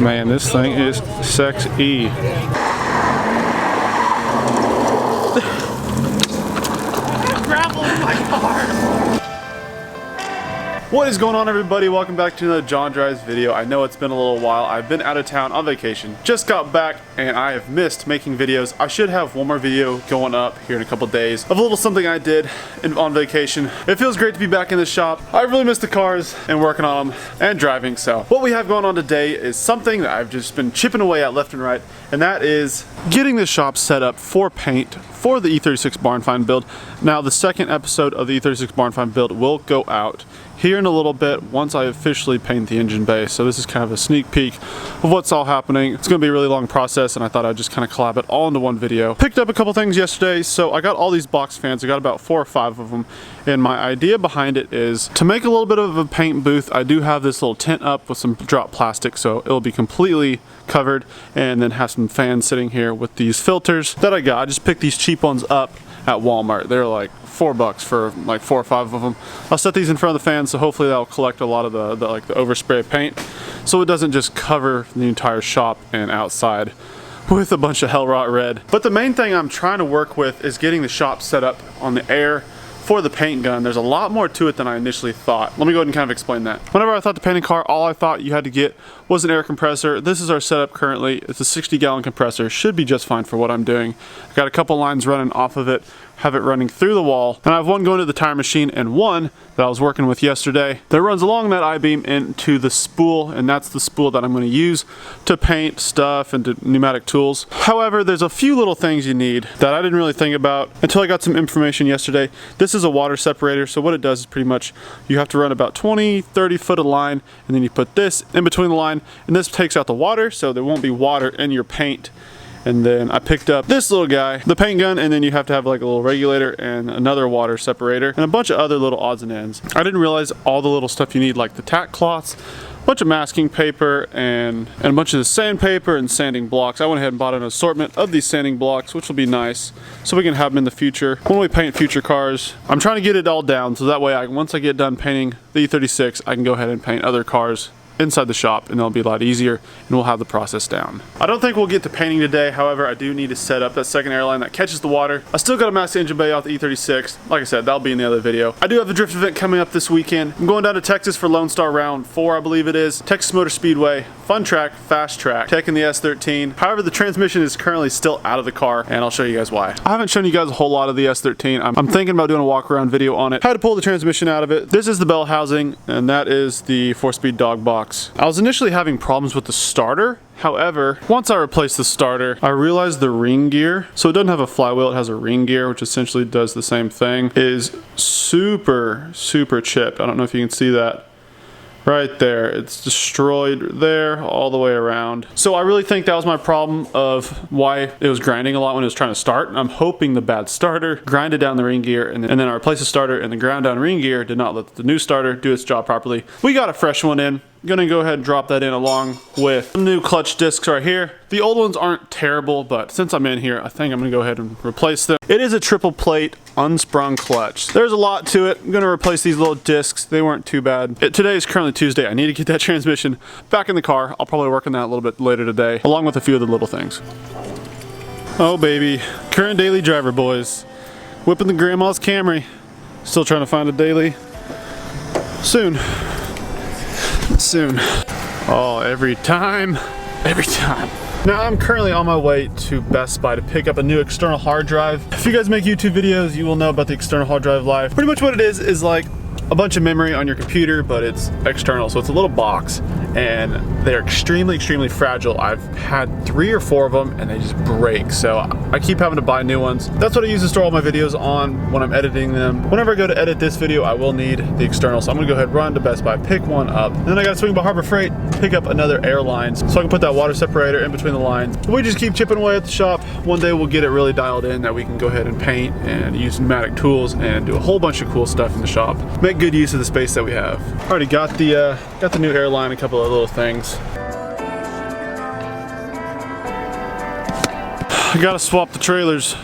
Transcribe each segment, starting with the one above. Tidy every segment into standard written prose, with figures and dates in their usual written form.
Man, this thing is sexy. Gravel in my car! What is going on, everybody? Welcome back to another John Drives video. I know it's been a little while. I've been out of town on vacation. Just got back and I have missed making videos. I should have one more video going up here in a couple days of a little something I did on vacation. It feels great to be back in the shop. I really miss the cars and working on them and driving. So what we have going on today is something that I've just been chipping away at left and right, and that is getting the shop set up for paint for the E36 Barn Find build. Now, the second episode of the E36 Barn Find build will go out here in a little bit once I officially paint the engine bay. So this is kind of a sneak peek of what's all happening. It's going to be a really long process, and I thought I'd just kind of collab it all into one video. Picked up a couple things yesterday, so I got all these box fans. I got about 4 or 5 of them, and my idea behind it is to make a little bit of a paint booth. I do have this little tent up with some drop plastic, so it'll be completely covered, and then have some fans sitting here with these filters that I got. I just picked these cheap ones up at Walmart. They're like $4 for like 4 or 5 of them. I'll set these in front of the fan, so hopefully that'll collect a lot of the overspray paint, so it doesn't just cover the entire shop and outside with a bunch of Hell Rot Red. But the main thing I'm trying to work with is getting the shop set up on the air for the paint gun. There's a lot more to it than I initially thought. Let me go ahead and kind of explain that. Whenever I thought to paint a car, all I thought you had to get was an air compressor. This is our setup currently. It's a 60-gallon compressor. Should be just fine for what I'm doing. I've got a couple lines running off of it, have it running through the wall, and I have one going to the tire machine and one that I was working with yesterday that runs along that I-beam into the spool, and that's the spool that I'm going to use to paint stuff and to pneumatic tools. However, there's a few little things you need that I didn't really think about until I got some information yesterday. This is a water separator, so what it does is pretty much you have to run about 20-30 foot of line, and then you put this in between the line, and this takes out the water so there won't be water in your paint. And then I picked up this little guy, the paint gun, and then you have to have like a little regulator and another water separator and a bunch of other little odds and ends. I didn't realize all the little stuff you need, like the tack cloths, a bunch of masking paper, and a bunch of the sandpaper and sanding blocks. I went ahead and bought an assortment of these sanding blocks, which will be nice, so we can have them in the future when we paint future cars. I'm trying to get it all down so that way once I get done painting the E36, I can go ahead and paint other cars inside the shop, and it'll be a lot easier, and we'll have the process down. I don't think we'll get to painting today. However, I do need to set up that second airline that catches the water. I still got to mask the engine bay off the E36. Like I said, that'll be in the other video. I do have the drift event coming up this weekend. I'm going down to Texas for Lone Star Round 4, I believe it is. Texas Motor Speedway, fun track, fast track, taking the S13. However, the transmission is currently still out of the car, and I'll show you guys why. I haven't shown you guys a whole lot of the S13. I'm thinking about doing a walk around video on it. How to pull the transmission out of it. This is the bell housing, and that is the 4-speed dog box. I was initially having problems with the starter. However, once I replaced the starter, I realized the ring gear, so it doesn't have a flywheel, it has a ring gear, which essentially does the same thing, is super chipped. I don't know if you can see that. Right there, it's destroyed there all the way around. So I really think that was my problem of why it was grinding a lot when it was trying to start. I'm hoping the bad starter grinded down the ring gear, and then I replaced the starter, and the ground down ring gear did not let the new starter do its job properly. We got a fresh one in. I'm gonna go ahead and drop that in along with some new clutch discs right here. The old ones aren't terrible, but since I'm in here, I think I'm gonna go ahead and replace them. It is a triple plate unsprung clutch. There's a lot to it. I'm gonna replace these little discs. They weren't too bad. Today is currently Tuesday. I need to get that transmission back in the car. I'll probably work on that a little bit later today, along with a few other little things. Oh baby, current daily driver, boys. Whipping the grandma's Camry. Still trying to find a daily. Soon. Oh, every time. Now I'm currently on my way to Best Buy to pick up a new external hard drive. If you guys make YouTube videos, you will know about the external hard drive life. Pretty much what it is like a bunch of memory on your computer, but it's external, so it's a little box, and they're extremely fragile. I've had 3 or 4 of them and they just break, so I keep having to buy new ones. That's what I use to store all my videos on when I'm editing them. Whenever I go to edit this video, I will need the external, so I'm gonna go ahead and run to Best Buy, pick one up, and then I gotta swing by Harbor Freight, pick up another airline so I can put that water separator in between the lines. We just keep chipping away at the shop. One day we'll get it really dialed in that we can go ahead and paint and use pneumatic tools and do a whole bunch of cool stuff in the shop. Make good use of the space that we have. Already got the new airline, a couple of little things. I gotta swap the trailers.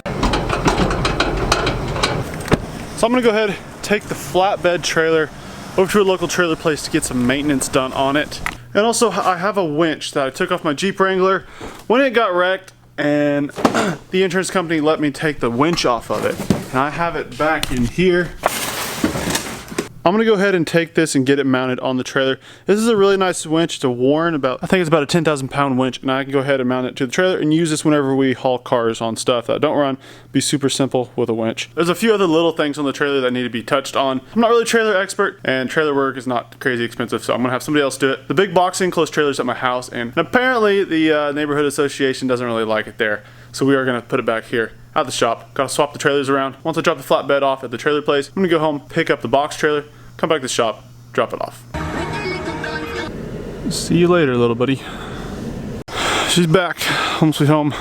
So I'm gonna go ahead, take the flatbed trailer over to a local trailer place to get some maintenance done on it. And also I have a winch that I took off my Jeep Wrangler when it got wrecked, and the insurance company let me take the winch off of it. And I have it back in here. I'm gonna go ahead and take this and get it mounted on the trailer. This is a really nice winch. It's a Warren, I think it's about a 10,000 pound winch, and I can go ahead and mount it to the trailer and use this whenever we haul cars on stuff that don't run. Be super simple with a winch. There's a few other little things on the trailer that need to be touched on. I'm not really a trailer expert, and trailer work is not crazy expensive, so I'm gonna have somebody else do it. The big box enclosed trailer's at my house, and apparently the neighborhood association doesn't really like it there. So we are gonna put it back here at the shop. Gotta swap the trailers around. Once I drop the flatbed off at the trailer place, I'm gonna go home, pick up the box trailer, come back to the shop, drop it off. See you later, little buddy. She's back. Home sweet home.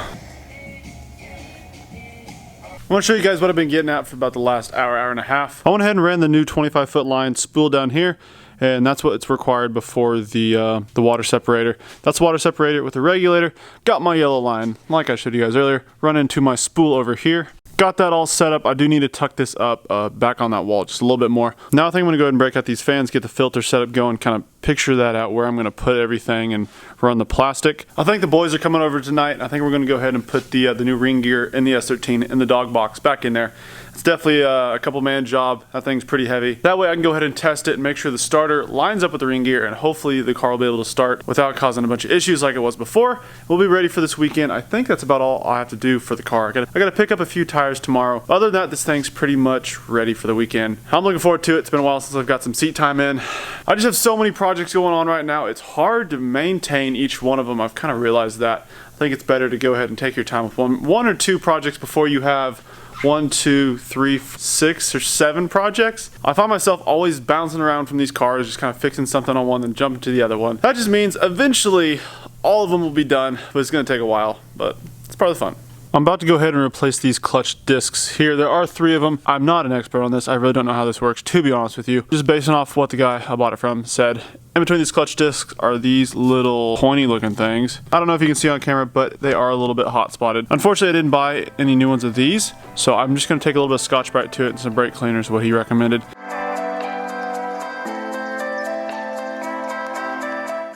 I want to show you guys what I've been getting at for about the last hour and a half. I went ahead and ran the new 25-foot line spool down here, and that's what's required before the water separator. That's the water separator with the regulator. Got my yellow line, like I showed you guys earlier, run into my spool over here. Got that all set up. I do need to tuck this up back on that wall just a little bit more. Now I think I'm gonna go ahead and break out these fans, get the filter set up going, kind of picture that out where I'm gonna put everything and run the plastic. I think the boys are coming over tonight. I think we're gonna go ahead and put the new ring gear in the S13 in the dog box back in there. It's definitely a couple man job. That thing's pretty heavy. That way I can go ahead and test it and make sure the starter lines up with the ring gear, and hopefully the car will be able to start without causing a bunch of issues like it was before. We'll be ready for this weekend. I think that's about all I have to do for the car. I gotta pick up a few tires tomorrow. Other than that, this thing's pretty much ready for the weekend. I'm looking forward to it. It's been a while since I've got some seat time in. I just have so many projects going on right now. It's hard to maintain each one of them. I've kind of realized that. I think it's better to go ahead and take your time with one or two projects before you have 1, 2, 3, 6 or 7 projects. I find myself always bouncing around from these cars, just kind of fixing something on one and jumping to the other one. That just means eventually all of them will be done, but it's gonna take a while, but it's part of the fun. I'm about to go ahead and replace these clutch discs here. There are 3 of them. I'm not an expert on this. I really don't know how this works, to be honest with you. Just basing off what the guy I bought it from said. In between these clutch discs are these little pointy looking things. I don't know if you can see on camera, but they are a little bit hot spotted. Unfortunately, I didn't buy any new ones of these, so I'm just gonna take a little bit of Scotch-Brite to it and some brake cleaners, what he recommended.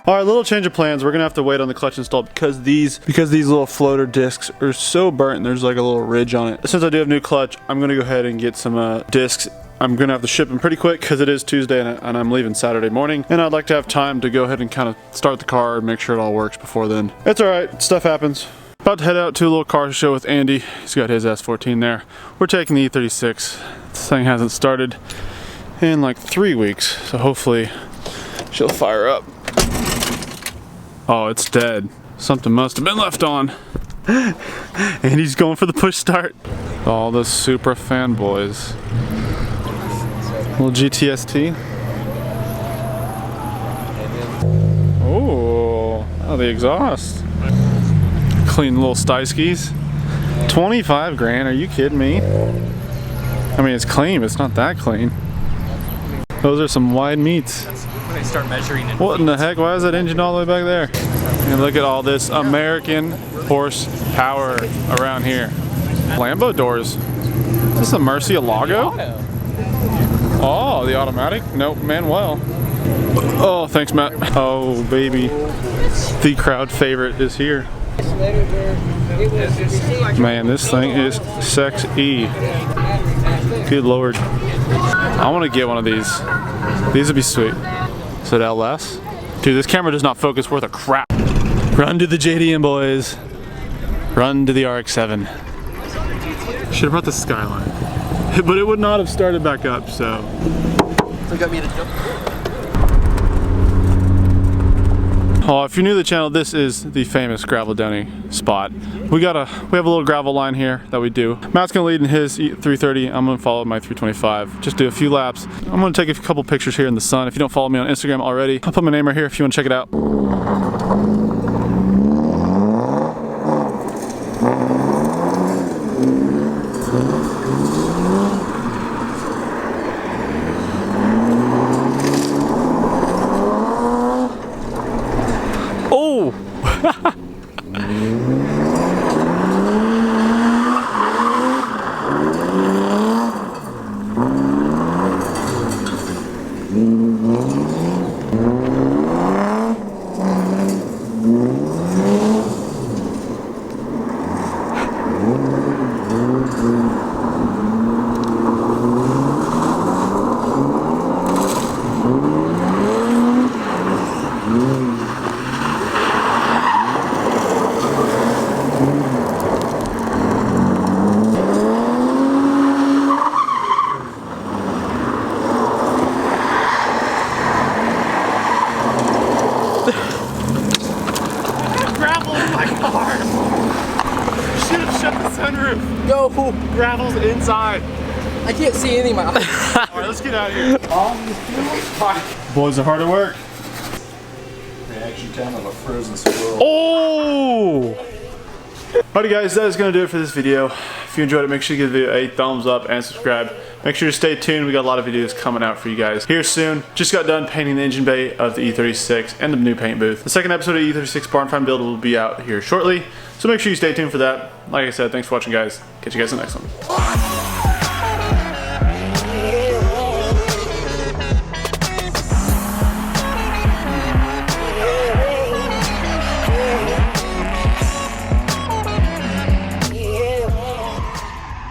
All right, little change of plans. We're gonna have to wait on the clutch install because these little floater discs are so burnt and there's like a little ridge on it. Since I do have new clutch, I'm gonna go ahead and get some discs. I'm gonna have to ship them pretty quick because it is Tuesday and I'm leaving Saturday morning, and I'd like to have time to go ahead and kind of start the car and make sure it all works before then. It's all right, stuff happens. About to head out to a little car show with Andy. He's got his S14 there. We're taking the E36. This thing hasn't started in like 3 weeks, so hopefully she'll fire up. Oh, it's dead. Something must have been left on. And he's going for the push start. All the Supra fanboys. Little GTST. Oh, the exhaust. Clean little Steiskis. 25 grand, are you kidding me? I mean, it's clean, but it's not that clean. Those are some wide meats. When they start measuring it. What in the heck? Why is that engine all the way back there? And look at all this American horsepower around here. Lambo doors. Is this a Murcielago? Oh, the automatic? Nope, Manuel. Oh, thanks, Matt. Oh, baby. The crowd favorite is here. Man, this thing is sexy. Good lord. I want to get one of these. These would be sweet. Is it LS? Dude, this camera does not focus worth a crap. Run to the JDM, boys. Run to the RX-7. Should have brought the Skyline. But it would not have started back up, so. So got me to jump. Oh, if you're new to the channel, this is the famous Gravel Donny spot. We have a little gravel line here that we do. Matt's gonna lead in his 330. I'm gonna follow my 325. Just do a few laps. I'm gonna take a couple pictures here in the sun. If you don't follow me on Instagram already, I'll put my name right here if you wanna check it out. Oh! my car! Should have shut the sunroof. Go. Gravel's inside. I can't see anything. All right, let's get out of here. Boys are hard at work. Reaction time of a frozen squirrel. Oh! Alrighty guys, that is going to do it for this video. If you enjoyed it, make sure you give the video a thumbs up and subscribe. Make sure to stay tuned. We got a lot of videos coming out for you guys here soon. Just got done painting the engine bay of the E36 and the new paint booth. The second episode of E36 Barn Find Build will be out here shortly. So make sure you stay tuned for that. Like I said, thanks for watching guys. Catch you guys in the next one.